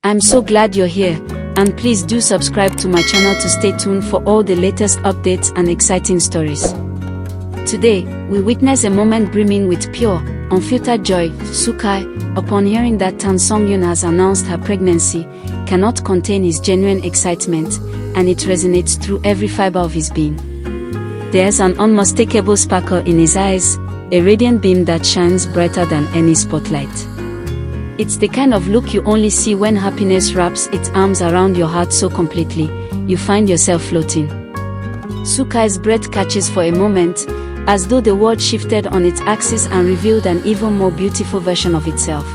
I'm so glad you're here, and please do subscribe to my channel to stay tuned for all the latest updates and exciting stories. Today, we witness a moment brimming with pure, unfiltered joy. Kai, upon hearing that Songyun has announced her pregnancy, cannot contain his genuine excitement, and it resonates through every fiber of his being. There's an unmistakable sparkle in his eyes, a radiant beam that shines brighter than any spotlight. It's the kind of look you only see when happiness wraps its arms around your heart so completely, you find yourself floating. Kai's breath catches for a moment, as though the world shifted on its axis and revealed an even more beautiful version of itself.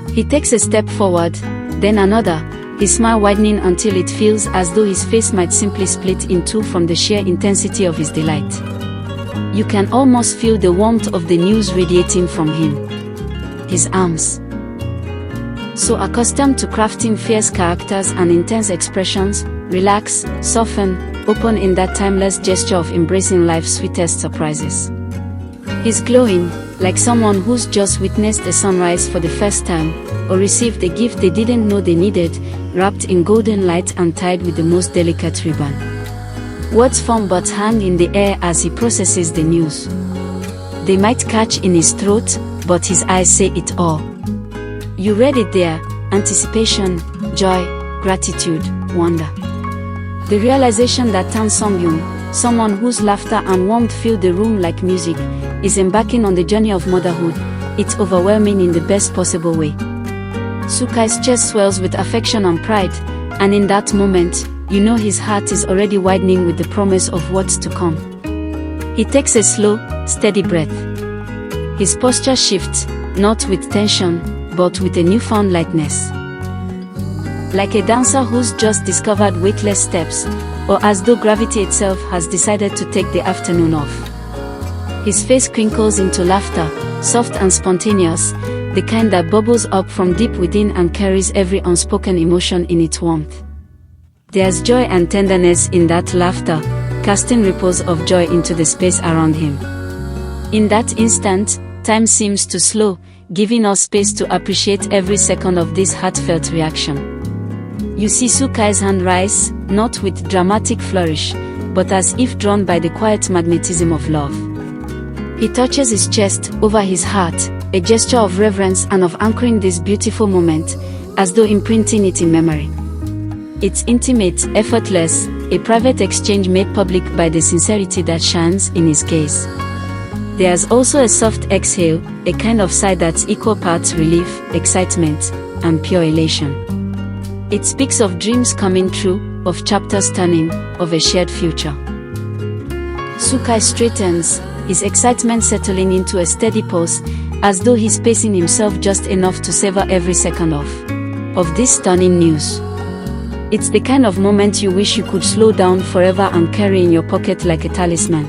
He takes a step forward, then another, his smile widening until it feels as though his face might simply split in two from the sheer intensity of his delight. You can almost feel the warmth of the news radiating from him. His arms, so accustomed to crafting fierce characters and intense expressions, relax, soften, open in that timeless gesture of embracing life's sweetest surprises. He's glowing, like someone who's just witnessed a sunrise for the first time, or received a gift they didn't know they needed, wrapped in golden light and tied with the most delicate ribbon. Words form but hang in the air as he processes the news. They might catch in his throat, but his eyes say it all. You read it there: anticipation, joy, gratitude, wonder. The realization that Songyun, someone whose laughter and warmth fill the room like music, is embarking on the journey of motherhood, it's overwhelming in the best possible way. Kai's chest swells with affection and pride, and in that moment, you know his heart is already widening with the promise of what's to come. He takes a slow, steady breath. His posture shifts, not with tension, but with a newfound lightness. Like a dancer who's just discovered weightless steps, or as though gravity itself has decided to take the afternoon off. His face crinkles into laughter, soft and spontaneous, the kind that bubbles up from deep within and carries every unspoken emotion in its warmth. There's joy and tenderness in that laughter, casting ripples of joy into the space around him. In that instant, time seems to slow, giving us space to appreciate every second of this heartfelt reaction. You see Kai's hand rise, not with dramatic flourish, but as if drawn by the quiet magnetism of love. He touches his chest, over his heart, a gesture of reverence and of anchoring this beautiful moment, as though imprinting it in memory. It's intimate, effortless, a private exchange made public by the sincerity that shines in his gaze. There's also a soft exhale, a kind of sigh that's equal parts relief, excitement, and pure elation. It speaks of dreams coming true, of chapters turning, of a shared future. Kai straightens, his excitement settling into a steady pulse, as though he's pacing himself just enough to savor every second of this stunning news. It's the kind of moment you wish you could slow down forever and carry in your pocket like a talisman.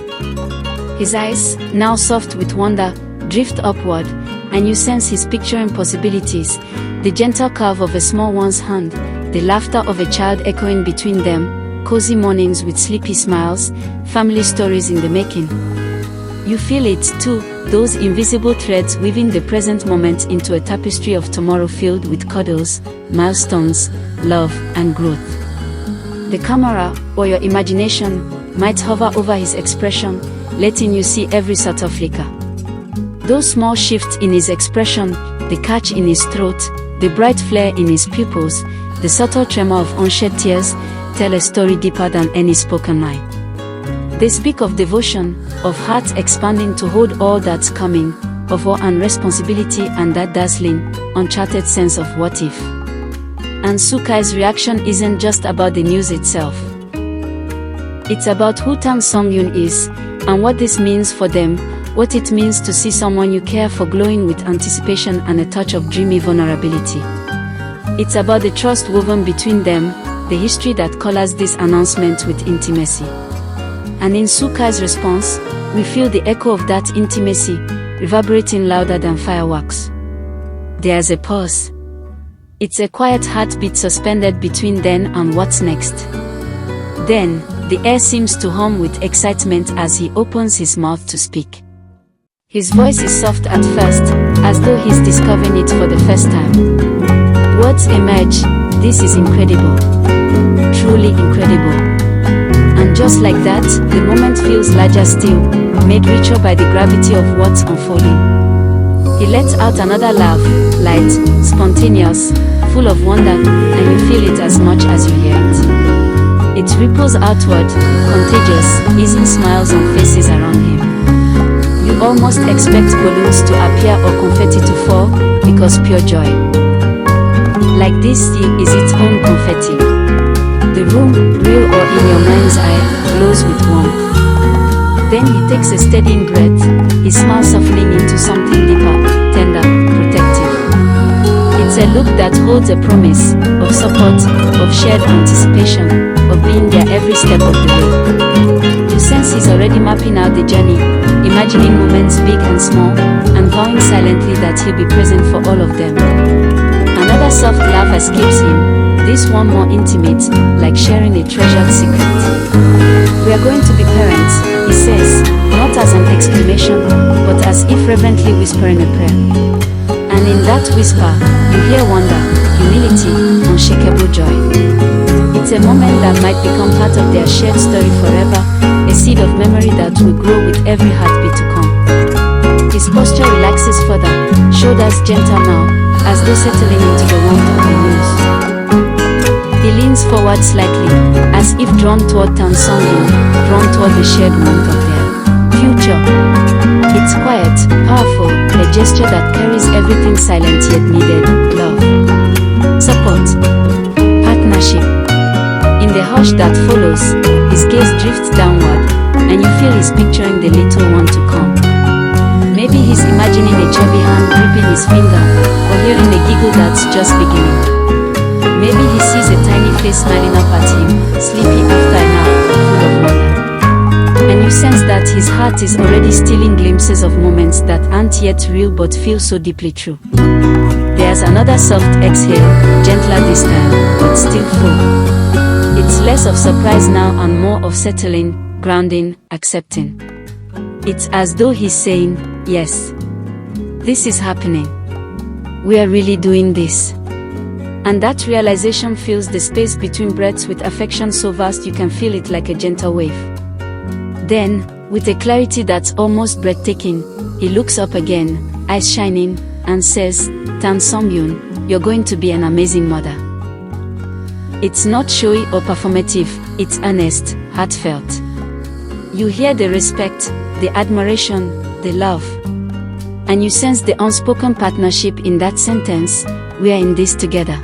His eyes, now soft with wonder, drift upward, and you sense his picturing possibilities, the gentle curve of a small one's hand, the laughter of a child echoing between them, cozy mornings with sleepy smiles, family stories in the making. You feel it too, those invisible threads weaving the present moment into a tapestry of tomorrow filled with cuddles, milestones, love, and growth. The camera, or your imagination, might hover over his expression, letting you see every subtle flicker. Those small shifts in his expression, the catch in his throat, the bright flare in his pupils, the subtle tremor of unshed tears, tell a story deeper than any spoken line. They speak of devotion, of hearts expanding to hold all that's coming, of awe and responsibility and that dazzling, uncharted sense of what if. And Kai's reaction isn't just about the news itself. It's about who Songyun is, and what this means for them, what it means to see someone you care for glowing with anticipation and a touch of dreamy vulnerability. It's about the trust woven between them, the history that colors this announcement with intimacy. And in Kai's response, we feel the echo of that intimacy, reverberating louder than fireworks. There's a pause. It's a quiet heartbeat suspended between then and what's next. Then, the air seems to hum with excitement as he opens his mouth to speak. His voice is soft at first, as though he's discovering it for the first time. words emerge, "This is incredible. Truly incredible." And just like that, the moment feels larger still, made richer by the gravity of what's unfolding. He lets out another laugh, light, spontaneous, full of wonder, and you feel it as much as you hear it. It ripples outward, contagious, easing smiles on faces around him. You almost expect balloons to appear or confetti to fall, because pure joy. Like this is its own confetti. The room, real or in your mind's eye, glows with warmth. Then he takes a steadying breath, his smile softening into something deeper, tender, protective. It's a look that holds a promise of support, of shared anticipation, of being there every step of the way. You sense he's already mapping out the journey, imagining moments big and small, and vowing silently that he'll be present for all of them. Another soft laugh escapes him, this one more intimate, like sharing a treasured secret. "We are going to be parents," he says, not as an exclamation, but as if reverently whispering a prayer. And in that whisper, you hear wonder, humility, unshakable joy. It's a moment that might become part of their shared story forever, a seed of memory that will grow with every heartbeat to come. His posture relaxes further, shoulders gentle now, as though settling into the warmth of the news. He leans forward slightly, as if drawn toward Songyun, drawn toward the shared warmth of their future. It's quiet, powerful, a gesture that carries everything silent yet needed: love, support, partnership. In the hush that follows, his gaze drifts downward, and you feel he's picturing the little one to come. Maybe he's imagining a chubby hand gripping his finger, or hearing a giggle that's just beginning. Maybe he sees a tiny face smiling up at him, sleepy after a nap, full of wonder. And you sense that his heart is already stealing glimpses of moments that aren't yet real but feel so deeply true. There's another soft exhale, gentler this time, but still full. It's less of surprise now and more of settling, grounding, accepting. It's as though he's saying, "Yes, this is happening. We are really doing this." And that realization fills the space between breaths with affection so vast you can feel it like a gentle wave. Then, with a clarity that's almost breathtaking, he looks up again, eyes shining, and says, "Songyun, you're going to be an amazing mother." It's not showy or performative, it's earnest, heartfelt. You hear the respect, the admiration, the love. And you sense the unspoken partnership in that sentence: "We are in this together."